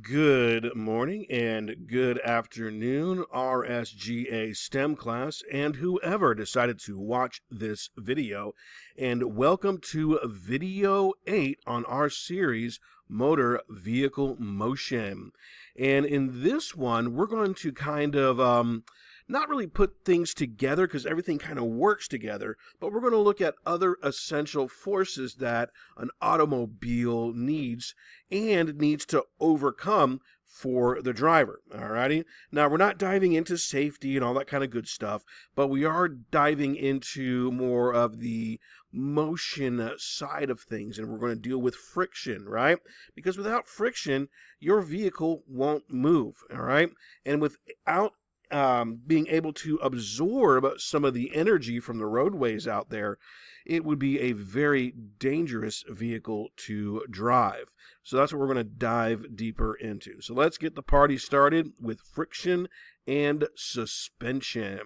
Good morning and good afternoon, RSGA STEM class, and whoever decided to watch this video. And welcome to video 8 on our series, Motor Vehicle Motion. And in this one, we're going to kind of not really put things together because everything kind of works together, but we're going to look at other essential forces that an automobile needs and needs to overcome for the driver. Alrighty. Now, we're not diving into safety and all that kind of good stuff, but we are diving into more of the motion side of things, and we're going to deal with friction, right? Because without friction, your vehicle won't move. All right. And without being able to absorb some of the energy from the roadways out there, it would be a very dangerous vehicle to drive. So that's what we're going to dive deeper into. So let's get the party started with friction and suspension.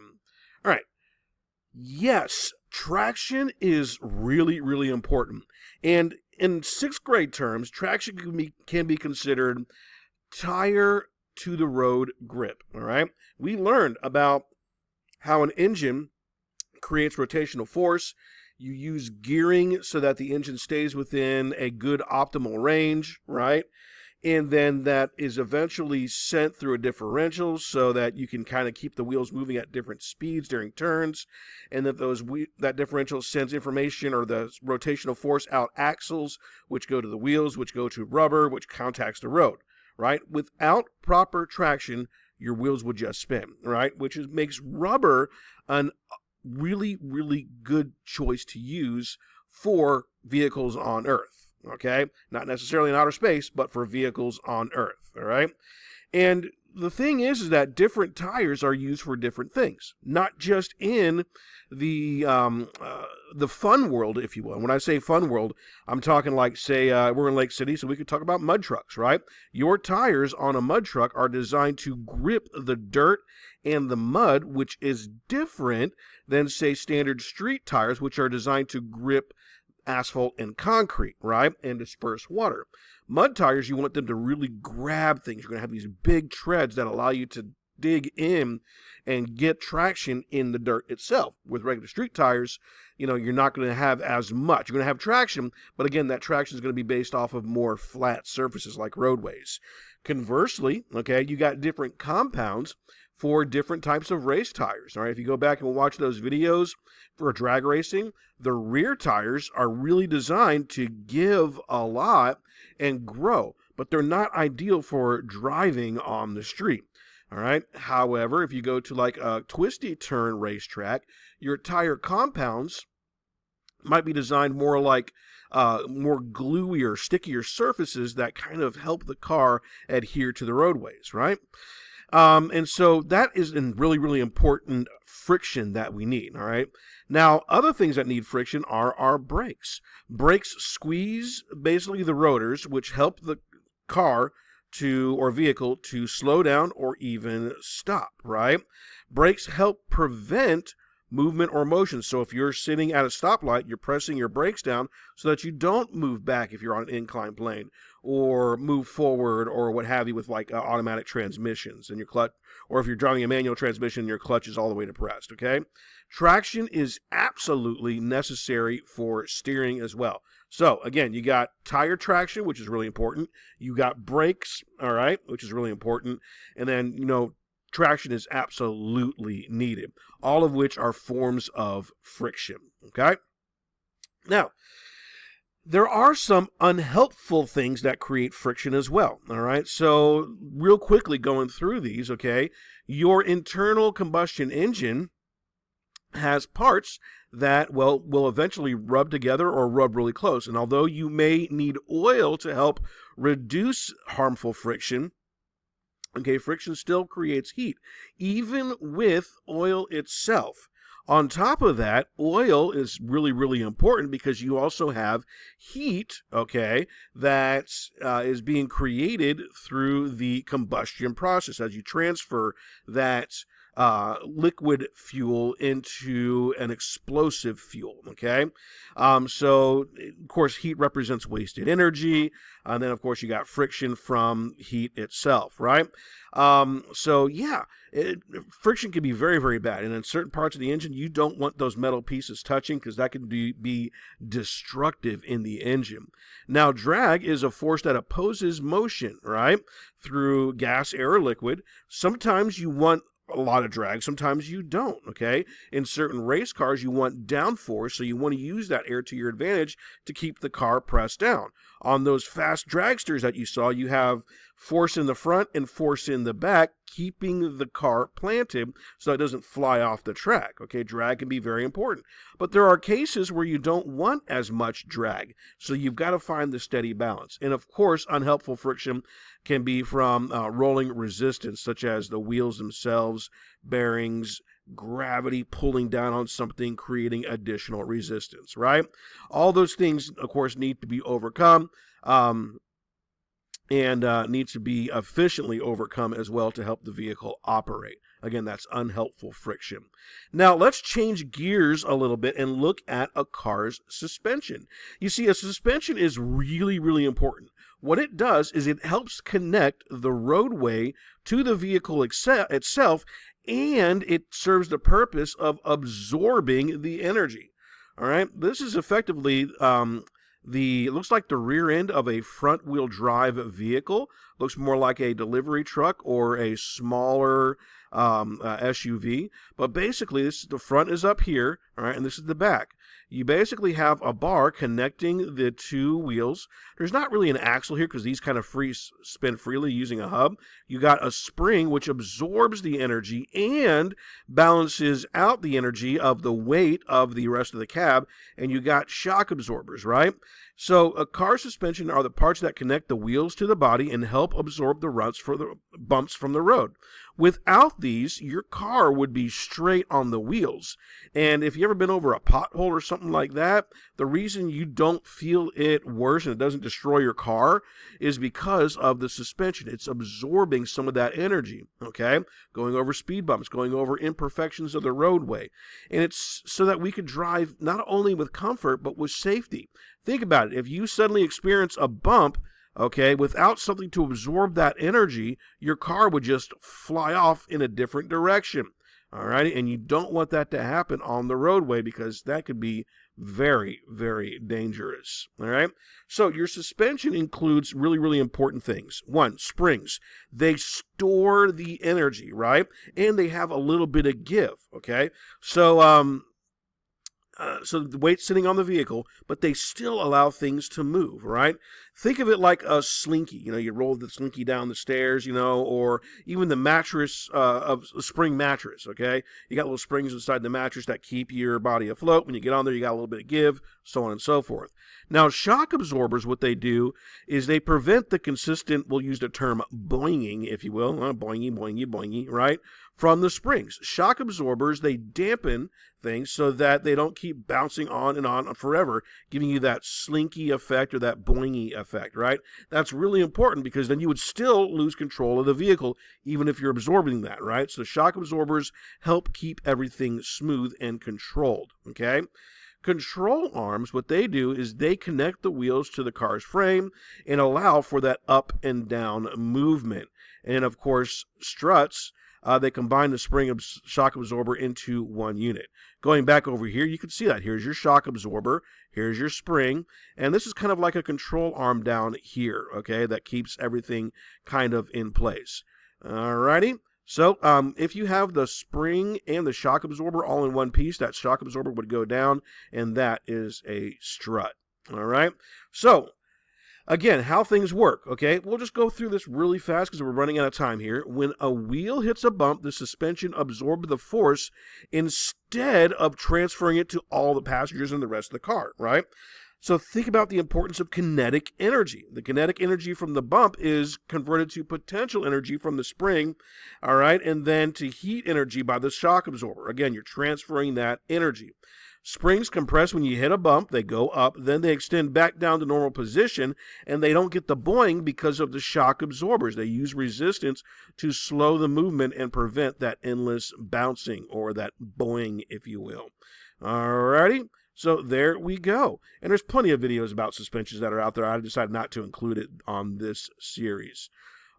All right. Yes, traction is really, really important. And in sixth grade terms, traction can be considered tire to the road grip. All right. We learned about how an engine creates rotational force. You use gearing so that the engine stays within a good optimal range, right? And then that is eventually sent through a differential so that you can kind of keep the wheels moving at different speeds during turns, and that that differential sends information or the rotational force out axles, which go to the wheels, which go to rubber, which contacts the road, right? Without proper traction, your wheels would just spin, right? Which makes rubber an really, really good choice to use for vehicles on Earth. Okay, not necessarily in outer space, but for vehicles on Earth. All right, and the thing is that different tires are used for different things, not just in the fun world, if you will. When I say fun world, I'm talking like, say, we're in Lake City, so we could talk about mud trucks, right? Your tires on a mud truck are designed to grip the dirt and the mud, which is different than, say, standard street tires, which are designed to grip asphalt and concrete, right, and disperse water. Mud tires, you want them to really grab things. You're going to have these big treads that allow you to dig in and get traction in the dirt itself. With regular street tires, you're not going to have as much. You're going to have traction, but again, that traction is going to be based off of more flat surfaces like roadways. Conversely, okay, you got different compounds for different types of race tires. All right, if you go back and watch those videos for drag racing, the rear tires are really designed to give a lot and grow, but they're not ideal for driving on the street. All right. However, if you go to like a twisty turn racetrack, your tire compounds might be designed more like more gluey or stickier surfaces that kind of help the car adhere to the roadways, right? And so that is a really, really important friction that we need, all right? Now, other things that need friction are our brakes. Brakes squeeze basically the rotors, which help the car or vehicle to slow down or even stop, right? Brakes help prevent movement or motion. So if you're sitting at a stoplight, you're pressing your brakes down so that you don't move back if you're on an inclined plane, or move forward, or what have you, with like automatic transmissions and your clutch, or if you're driving a manual transmission, your clutch is all the way depressed. Okay, traction is absolutely necessary for steering as well. So again, you got tire traction, which is really important. You got brakes, all right, which is really important, and then traction is absolutely needed, all of which are forms of friction, okay? Now, there are some unhelpful things that create friction as well, all right? So real quickly going through these, okay, your internal combustion engine has parts that, will eventually rub together or rub really close. And although you may need oil to help reduce harmful friction, okay, friction still creates heat, even with oil itself. On top of that, oil is really, really important because you also have heat, okay, that is being created through the combustion process as you transfer that liquid fuel into an explosive fuel, okay? So, of course, heat represents wasted energy, and then, of course, you got friction from heat itself, right? So, yeah, friction can be very, very bad, and in certain parts of the engine, you don't want those metal pieces touching because that can be destructive in the engine. Now, drag is a force that opposes motion, right, through gas, air, or liquid. Sometimes you want a lot of drag, sometimes you don't, okay? In certain race cars, you want downforce, so you want to use that air to your advantage to keep the car pressed down. On those fast dragsters that you saw, you have force in the front and force in the back, keeping the car planted so it doesn't fly off the track, okay? Drag can be very important. But there are cases where you don't want as much drag, so you've got to find the steady balance. And of course, unhelpful friction can be from rolling resistance, such as the wheels themselves, bearings, gravity pulling down on something, creating additional resistance, right? All those things, of course, need to be overcome and needs to be efficiently overcome as well to help the vehicle operate. Again, that's unhelpful friction. Now, let's change gears a little bit and look at a car's suspension. You see, a suspension is really, really important. What it does is it helps connect the roadway to the vehicle itself, and it serves the purpose of absorbing the energy. All right, this is effectively it looks like the rear end of a front-wheel drive vehicle. Looks more like a delivery truck or a smaller SUV. But basically, the front is up here, all right, and this is the back. You basically have a bar connecting the two wheels. There's not really an axle here because these kind of spin freely using a hub. You got a spring which absorbs the energy and balances out the energy of the weight of the rest of the cab, and you got shock absorbers, right? So a car suspension are the parts that connect the wheels to the body and help absorb the bumps from the road. Without these, your car would be straight on the wheels. And if you've ever been over a pothole or something like that, the reason you don't feel it worse and it doesn't destroy your car is because of the suspension. It's absorbing some of that energy, okay? Going over speed bumps, going over imperfections of the roadway. And it's so that we could drive not only with comfort, but with safety. Think about it. If you suddenly experience a bump, okay, without something to absorb that energy, your car would just fly off in a different direction. All right, and you don't want that to happen on the roadway because that could be very, very dangerous. All right, so your suspension includes really, really important things. One, springs. They store the energy, right? And they have a little bit of give, okay? So the weight's sitting on the vehicle, but they still allow things to move, right? Think of it like a slinky. You know, you roll the slinky down the stairs, you know, or even the mattress of a spring mattress, okay? You got little springs inside the mattress that keep your body afloat. When you get on there, you got a little bit of give, so on and so forth. Now, shock absorbers, what they do is they prevent the consistent, we'll use the term boinging, if you will, boingy, boingy, boingy, right, from the springs. Shock absorbers, they dampen things so that they don't keep bouncing on and on forever, giving you that slinky effect or that boingy effect, right? That's really important because then you would still lose control of the vehicle even if you're absorbing that, right? So shock absorbers help keep everything smooth and controlled, okay? Control arms, what they do is they connect the wheels to the car's frame and allow for that up and down movement. And of course, struts, they combine the spring shock absorber into one unit. Going back over here, you can see that. Here's your shock absorber. Here's your spring. And this is kind of like a control arm down here, okay, that keeps everything kind of in place. Alrighty. So if you have the spring and the shock absorber all in one piece, that shock absorber would go down, and that is a strut. All right. So again, how things work, okay? We'll just go through this really fast because we're running out of time here. When a wheel hits a bump, the suspension absorbs the force instead of transferring it to all the passengers and the rest of the car, right? So think about the importance of kinetic energy. The kinetic energy from the bump is converted to potential energy from the spring, all right, and then to heat energy by the shock absorber. Again, you're transferring that energy. Springs compress when you hit a bump, they go up, then they extend back down to normal position, and they don't get the boing because of the shock absorbers. They use resistance to slow the movement and prevent that endless bouncing, or that boing, if you will. Alrighty, so there we go. And there's plenty of videos about suspensions that are out there. I decided not to include it on this series.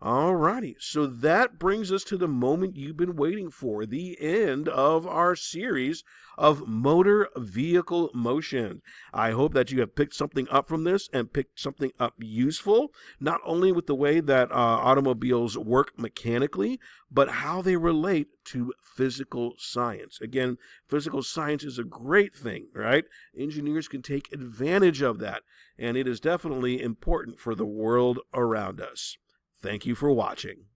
Alrighty, so that brings us to the moment you've been waiting for, the end of our series of motor vehicle motion. I hope that you have picked something up from this and picked something up useful, not only with the way that automobiles work mechanically, but how they relate to physical science. Again, physical science is a great thing, right? Engineers can take advantage of that, and it is definitely important for the world around us. Thank you for watching.